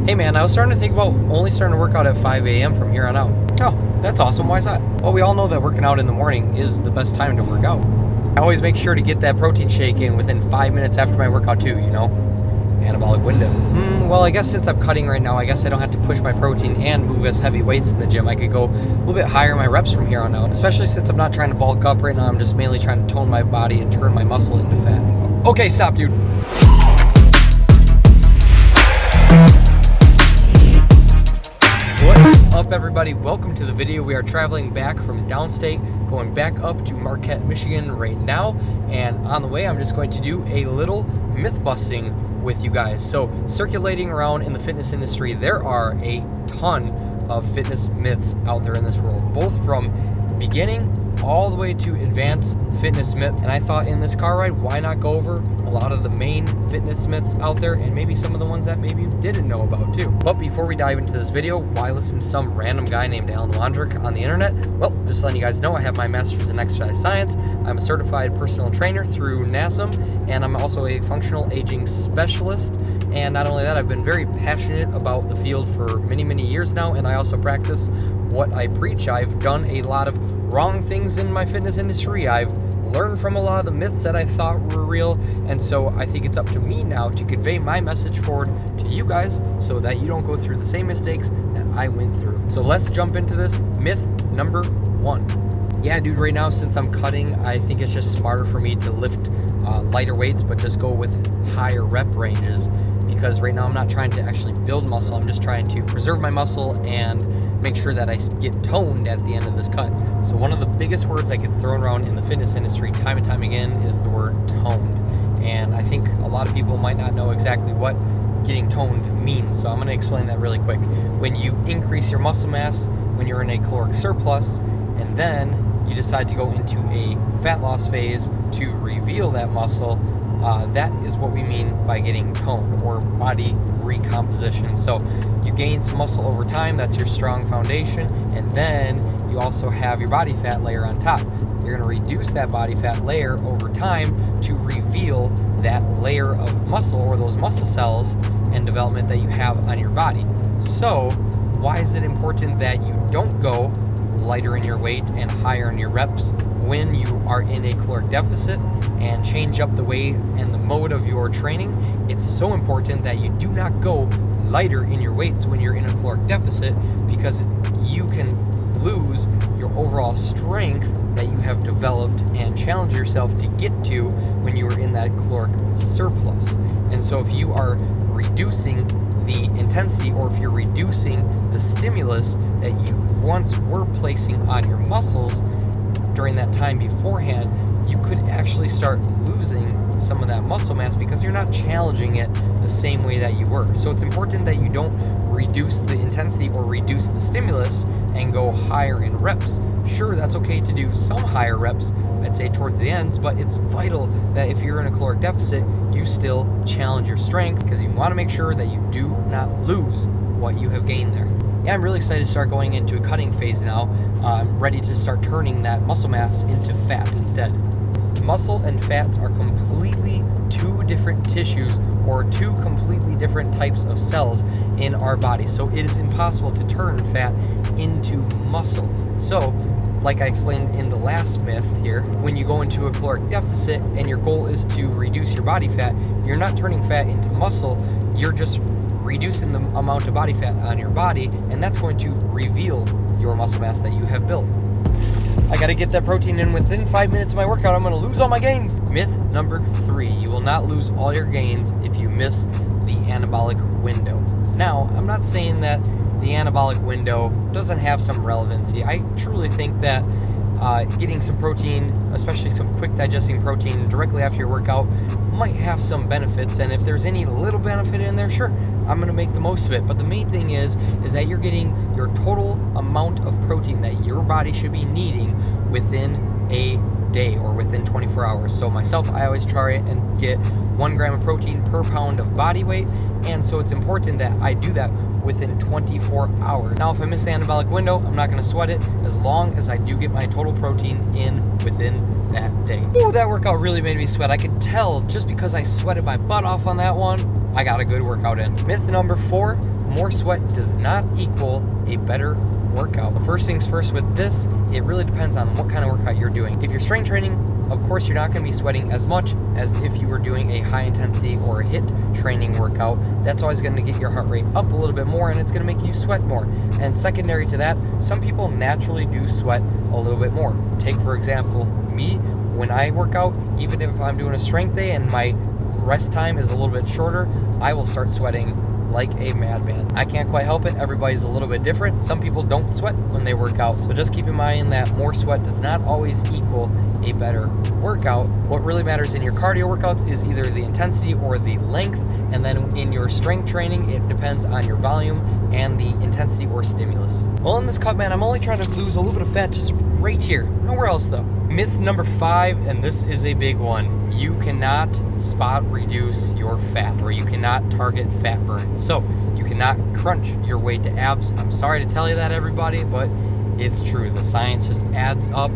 Hey man, I was starting to think about only starting to work out at 5 a.m. from here on out. Oh, that's awesome. Why is that? Well, we all know that working out in the morning is the best time to work out. I always make sure to get that protein shake in within 5 minutes after my workout too, you know? Anabolic window. Well, I guess since I'm cutting right now, I guess I don't have to push my protein and move as heavy weights in the gym. I could go a little bit higher in my reps from here on out, especially since I'm not trying to bulk up right now. I'm just mainly trying to tone my body and turn my muscle into fat. Okay, stop, dude. What's up, everybody? Welcome to the video. We are traveling back from downstate, going back up to Marquette, Michigan right now. And on the way, I'm just going to do a little myth busting with you guys. So circulating around in the fitness industry, there are a ton of fitness myths out there in this world, both from beginning all the way to advanced fitness myth. And I thought in this car ride, why not go over a lot of the main fitness myths out there and maybe some of the ones that maybe you didn't know about too. But before we dive into this video, why listen to some random guy named Alan Wondrick on the internet? Well, just letting you guys know, I have my master's in exercise science. I'm a certified personal trainer through NASM, and I'm also a functional aging specialist. And not only that, I've been very passionate about the field for many, many years now, and I also practice what I preach. I've done a lot of wrong things in my fitness industry. I've learned from a lot of the myths that I thought were real, and so I think it's up to me now to convey my message forward to you guys so that you don't go through the same mistakes that I went through. So let's jump into this. Myth number 1. Yeah, dude, right now since I'm cutting, I think it's just smarter for me to lift lighter weights, but just go with higher rep ranges, because right now I'm not trying to actually build muscle. I'm just trying to preserve my muscle and make sure that I get toned at the end of this cut. So one of the biggest words that gets thrown around in the fitness industry time and time again is the word toned. And I think a lot of people might not know exactly what getting toned means. So I'm going to explain that really quick. When you increase your muscle mass, when you're in a caloric surplus, and then you decide to go into a fat loss phase to reveal that muscle, that is what we mean by getting toned, or body recomposition. So you gain some muscle over time, that's your strong foundation, and then you also have your body fat layer on top. You're going to reduce that body fat layer over time to reveal that layer of muscle, or those muscle cells and development that you have on your body. So why is it important that you don't go lighter in your weight and higher in your reps when you are in a caloric deficit and change up the way and the mode of your training? It's so important that you do not go lighter in your weights when you're in a caloric deficit, because you can lose your overall strength that you have developed and challenge yourself to get to when you are in that caloric surplus. And so if you are reducing the intensity, or if you're reducing the stimulus that you once were placing on your muscles during that time beforehand, you could actually start losing some of that muscle mass because you're not challenging it the same way that you were. So it's important that you don't reduce the intensity or reduce the stimulus and go higher in reps. Sure, that's okay to do some higher reps, I'd say towards the ends, but it's vital that if you're in a caloric deficit, you still challenge your strength, because you want to make sure that you do not lose what you have gained there. Yeah, I'm really excited to start going into a cutting phase now. I'm ready to start turning that muscle mass into fat instead. Muscle and fats are completely two different tissues, or two completely different types of cells in our body. So it is impossible to turn fat into muscle. So, like I explained in the last myth here, when you go into a caloric deficit and your goal is to reduce your body fat, you're not turning fat into muscle, you're just reducing the amount of body fat on your body, and that's going to reveal your muscle mass that you have built. I gotta get that protein in within 5 minutes of my workout. I'm gonna lose all my gains. Myth number 3, you will not lose all your gains if you miss the anabolic window. Now, I'm not saying that the anabolic window doesn't have some relevancy. I truly think that getting some protein, especially some quick digesting protein directly after your workout, might have some benefits, and if there's any little benefit in there, sure, I'm gonna make the most of it. But the main thing is that you're getting your total amount of protein that your body should be needing within a day or within 24 hours. So myself, I always try and get 1 gram of protein per pound of body weight, and so it's important that I do that within 24 hours. Now, if I miss the anabolic window, I'm not going to sweat it, as long as I do get my total protein in within that day. Ooh, that workout really made me sweat. I could tell just because I sweated my butt off on that one, I got a good workout in. Myth number 4, more sweat does not equal a better workout. But first things first with this, it really depends on what kind of workout you're doing. If you're strength training, of course you're not going to be sweating as much as if you were doing a high intensity or a HIIT training workout. That's always going to get your heart rate up a little bit more, and it's going to make you sweat more. And secondary to that, some people naturally do sweat a little bit more. Take, for example, me. When I work out, even if I'm doing a strength day and my rest time is a little bit shorter, I will start sweating like a madman. I can't quite help it. Everybody's a little bit different. Some people don't sweat when they work out. So just keep in mind that more sweat does not always equal a better workout. What really matters in your cardio workouts is either the intensity or the length. And then in your strength training, it depends on your volume and the intensity or stimulus. Well, in this cut, man, I'm only trying to lose a little bit of fat just right here. Nowhere else though. Myth number 5, and this is a big one. You cannot spot reduce your fat, or you cannot target fat burn. So you cannot crunch your way to abs. I'm sorry to tell you that, everybody, but it's true. The science just adds up.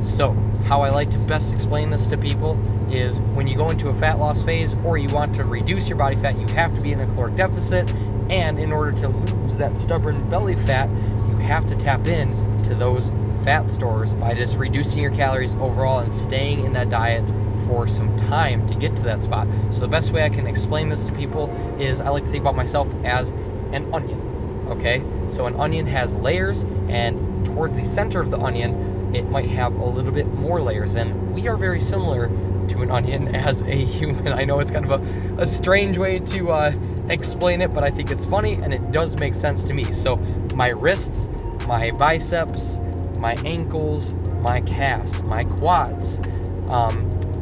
So how I like to best explain this to people is when you go into a fat loss phase or you want to reduce your body fat, you have to be in a caloric deficit. And in order to lose that stubborn belly fat, you have to tap in to those fat stores by just reducing your calories overall and staying in that diet for some time to get to that spot. So the best way I can explain this to people is I like to think about myself as an onion, okay? So an onion has layers, and towards the center of the onion, it might have a little bit more layers, and we are very similar to an onion as a human. I know it's kind of a strange way to explain it, but I think it's funny, and it does make sense to me. So my wrists, my biceps, my ankles, my calves, my quads,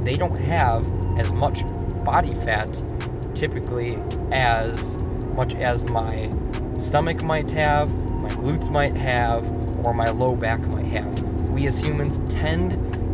they don't have as much body fat typically as much as my stomach might have, my glutes might have, or my low back might have. We as humans tend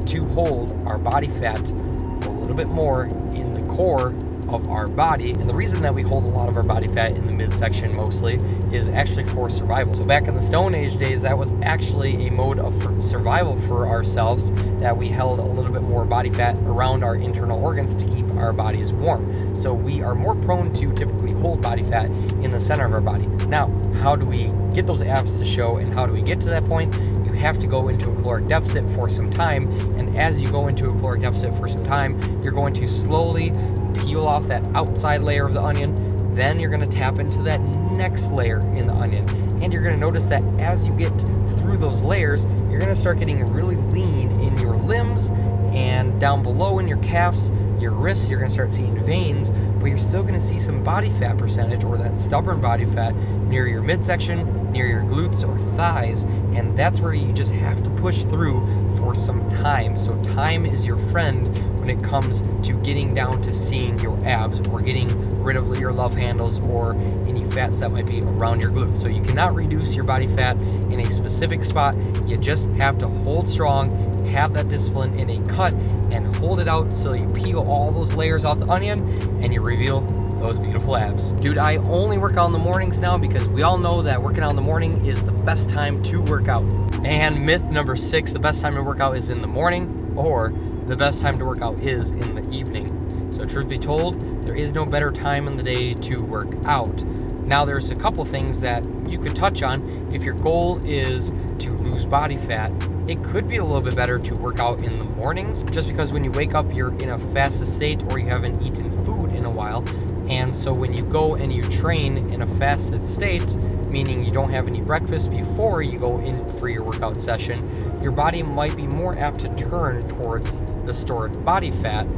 to hold our body fat a little bit more in the core of our body, and the reason that we hold a lot of our body fat in the midsection mostly is actually for survival. So back in the Stone Age days, that was actually a mode of survival for ourselves, that we held a little bit more body fat around our internal organs to keep our bodies warm. So we are more prone to typically hold body fat in the center of our body. Now, how do we get those abs to show, and how do we get to that point? You have to go into a caloric deficit for some time, and as you go into a caloric deficit for some time, you're going to slowly peel off that outside layer of the onion. Then you're going to tap into that next layer in the onion, and you're going to notice that as you get through those layers, you're going to start getting really lean in your limbs, and down below in your calves, your wrists, you're going to start seeing veins, but you're still going to see some body fat percentage, or that stubborn body fat, near your midsection, near your glutes or thighs, and that's where you just have to push through for some time. So time is your friend when it comes to getting down to seeing your abs, or getting rid of your love handles or any fats that might be around your glutes. So you cannot reduce your body fat in a specific spot. You just have to hold strong, have that discipline in a cut, and hold it out so you peel all those layers off the onion and you reveal those beautiful abs. Dude, I only work out in the mornings now because we all know that working out in the morning is the best time to work out. And myth number 6, the best time to work out is in the morning, or the best time to work out is in the evening. So truth be told, there is no better time in the day to work out. Now there's a couple things that you could touch on. If your goal is to lose body fat, it could be a little bit better to work out in the mornings, just because when you wake up, you're in a fasted state, or you haven't eaten food in a while. And so when you go and you train in a fasted state, meaning you don't have any breakfast before you go in for your workout session, your body might be more apt to turn towards the stored body fat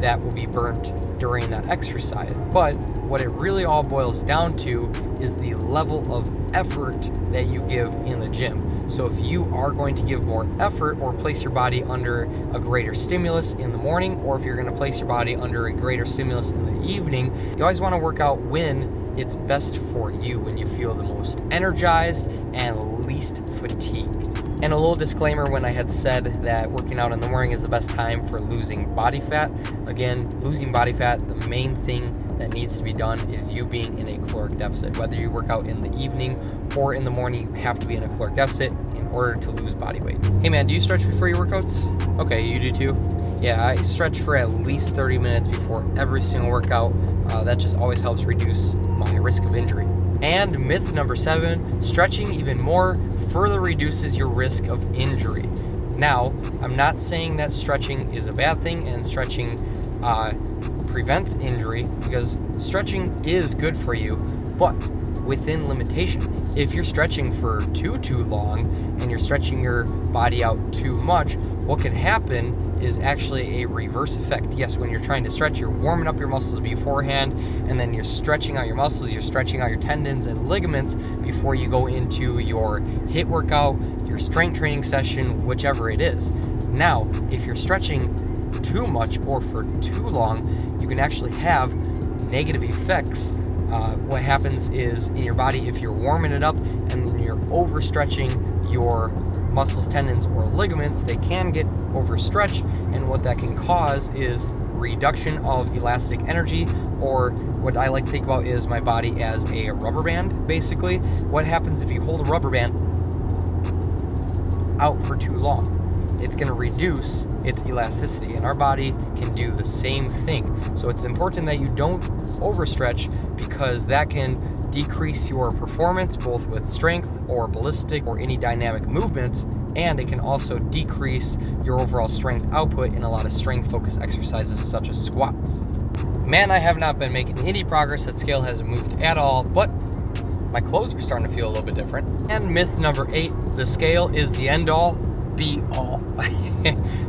that will be burnt during that exercise. But what it really all boils down to is the level of effort that you give in the gym. So if you are going to give more effort, or place your body under a greater stimulus in the morning, or if you're going to place your body under a greater stimulus in the evening, you always want to work out when it's best for you, when you feel the most energized and least fatigued. And a little disclaimer when I had said that working out in the morning is the best time for losing body fat. Again, losing body fat, the main thing that needs to be done is you being in a caloric deficit. Whether you work out in the evening or in the morning, you have to be in a caloric deficit in order to lose body weight. Hey man, do you stretch before your workouts? Okay, you do too? Yeah, I stretch for at least 30 minutes before every single workout. That just always helps reduce my risk of injury. And myth number 7, stretching even more further reduces your risk of injury. Now, I'm not saying that stretching is a bad thing and stretching prevents injury, because stretching is good for you, but within limitation. If you're stretching for too long and you're stretching your body out too much, what can happen is actually a reverse effect. Yes, when you're trying to stretch, you're warming up your muscles beforehand, and then you're stretching out your muscles, you're stretching out your tendons and ligaments before you go into your HIIT workout, your strength training session, whichever it is. Now, if you're stretching too much or for too long, you can actually have negative effects. What happens is in your body, if you're warming it up and then you're overstretching your muscles, tendons, or ligaments, they can get overstretched, and what that can cause is reduction of elastic energy, or what I like to think about is my body as a rubber band, basically. What happens if you hold a rubber band out for too long? It's going to reduce its elasticity, and our body can do the same thing. So it's important that you don't overstretch, because that can decrease your performance both with strength or ballistic or any dynamic movements, and it can also decrease your overall strength output in a lot of strength focused exercises such as squats. Man, I have not been making any progress. That scale hasn't moved at all, but my clothes are starting to feel a little bit different. And myth number 8, the scale is the end all be all.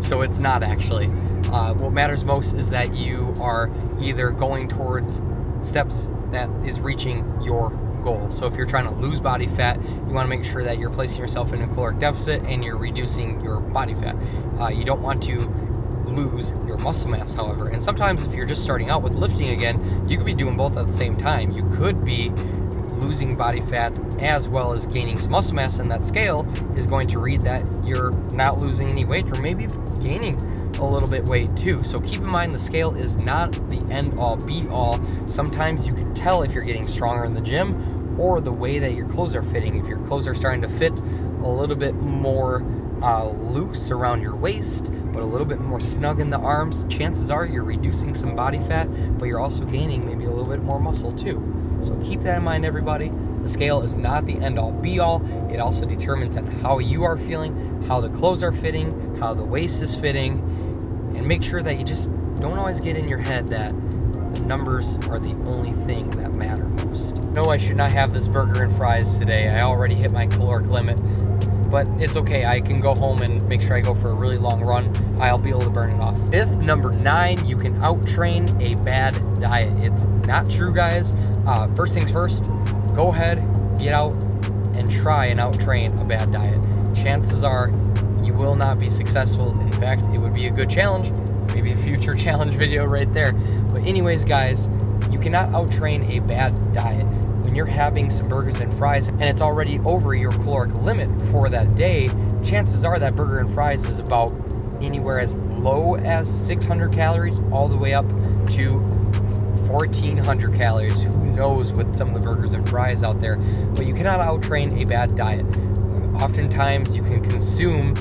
So it's not actually. What matters most is that you are either going towards steps that is reaching your goal. So if you're trying to lose body fat, you want to make sure that you're placing yourself in a caloric deficit and you're reducing your body fat. You don't want to lose your muscle mass, however. And sometimes if you're just starting out with lifting again, you could be doing both at the same time. You could be losing body fat as well as gaining some muscle mass, and that scale is going to read that you're not losing any weight, or maybe gaining a little bit weight too. So keep in mind, the scale is not the end all be all. Sometimes you can tell if you're getting stronger in the gym, or the way that your clothes are fitting. If your clothes are starting to fit a little bit more loose around your waist, but a little bit more snug in the arms, chances are you're reducing some body fat, but you're also gaining maybe a little bit more muscle too. So keep that in mind, everybody. The scale is not the end-all be-all. It also determines on how you are feeling, how the clothes are fitting, how the waist is fitting, and make sure that you just don't always get in your head that the numbers are the only thing that matter most. No, I should not have this burger and fries today. I already hit my caloric limit, but it's okay. I can go home and make sure I go for a really long run. I'll be able to burn it off. Myth number 9, you can out-train a bad diet. It's not true, guys. First things first, go ahead, get out, and try and out-train a bad diet. Chances are you will not be successful. In fact, it would be a good challenge, maybe a future challenge video right there. But anyways, guys, you cannot out-train a bad diet. When you're having some burgers and fries and it's already over your caloric limit for that day, chances are that burger and fries is about anywhere as low as 600 calories all the way up to 1,400 calories. Who knows with some of the burgers and fries out there, but you cannot out-train a bad diet. Oftentimes you can consume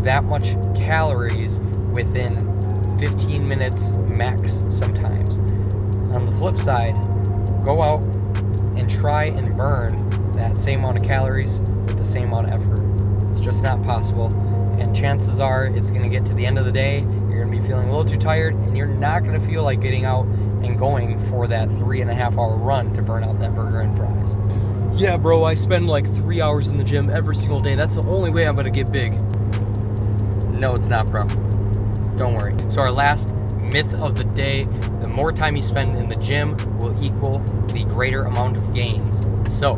that much calories within 15 minutes max sometimes. On the flip side, go out and try and burn that same amount of calories with the same amount of effort. It's just not possible, and chances are it's going to get to the end of the day, you're going to be feeling a little too tired, and you're not going to feel like getting out and going for that 3.5 hour run to burn out that burger and fries. Yeah, bro, I spend like 3 hours in the gym every single day. That's the only way I'm going to get big. No, it's not, bro. Don't worry. So our last myth of the day, the more time you spend in the gym will equal the greater amount of gains. So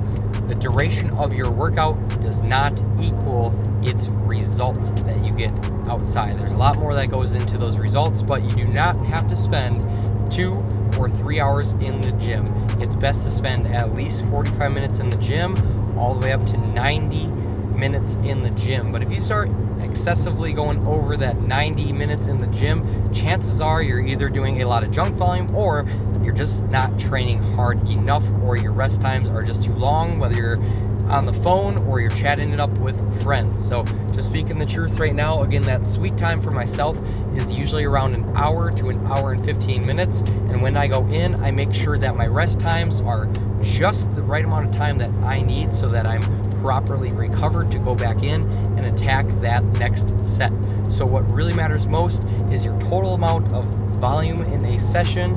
the duration of your workout does not equal its results that you get outside. There's a lot more that goes into those results, but you do not have to spend 2 or 3 hours in the gym. It's best to spend at least 45 minutes in the gym, all the way up to 90 minutes in the gym. But if you start excessively going over that 90 minutes in the gym, chances are you're either doing a lot of junk volume, or you're just not training hard enough, or your rest times are just too long, whether you're on the phone or you're chatting it up with friends. So just speaking the truth right now, again, that sweet time for myself is usually around an hour to an hour and 15 minutes. And when I go in, I make sure that my rest times are just the right amount of time that I need so that I'm properly recovered to go back in and attack that next set. So what really matters most is your total amount of volume in a session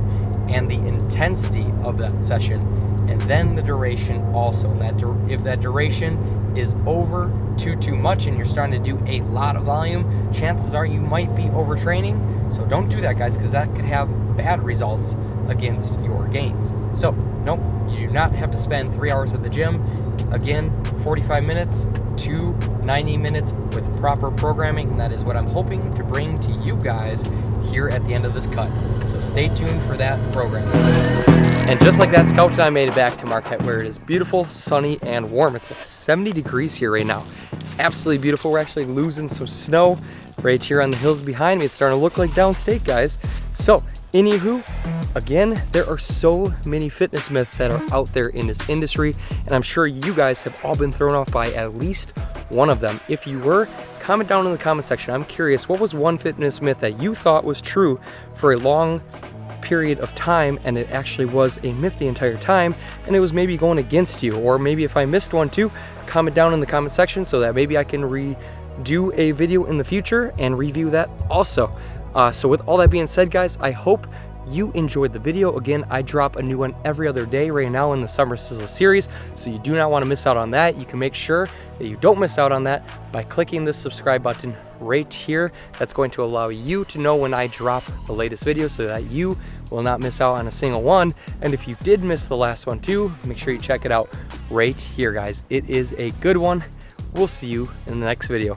and the intensity of that session, and then the duration also. And that if that duration is over too much and you're starting to do a lot of volume, chances are you might be overtraining. So don't do that, guys, because that could have bad results against your gains. So nope, you do not have to spend 3 hours at the gym. Again, 45 minutes to 90 minutes with proper programming, and that is what I'm hoping to bring to you guys here at the end of this cut. So stay tuned for that program. And just like that, Scout and I made it back to Marquette, where it is beautiful, sunny, and warm. It's like 70 degrees here right now. Absolutely beautiful. We're actually losing some snow right here on the hills behind me. It's starting to look like downstate, guys. So, anywho, again, there are so many fitness myths that are out there in this industry, and I'm sure you guys have all been thrown off by at least one of them. If you were, comment down in the comment section. I'm curious, what was one fitness myth that you thought was true for a long period of time, and it actually was a myth the entire time, and it was maybe going against you? Or maybe if I missed one too, comment down in the comment section so that maybe I can redo a video in the future and review that also. So with all that being said, guys, I hope you enjoyed the video. Again, I drop a new one every other day right now in the Summer Sizzle series, so you do not want to miss out on that. You can make sure that you don't miss out on that by clicking the subscribe button right here. That's going to allow you to know when I drop the latest video so that you will not miss out on a single one. And if you did miss the last one too, make sure you check it out right here, guys. It is a good one. We'll see you in the next video.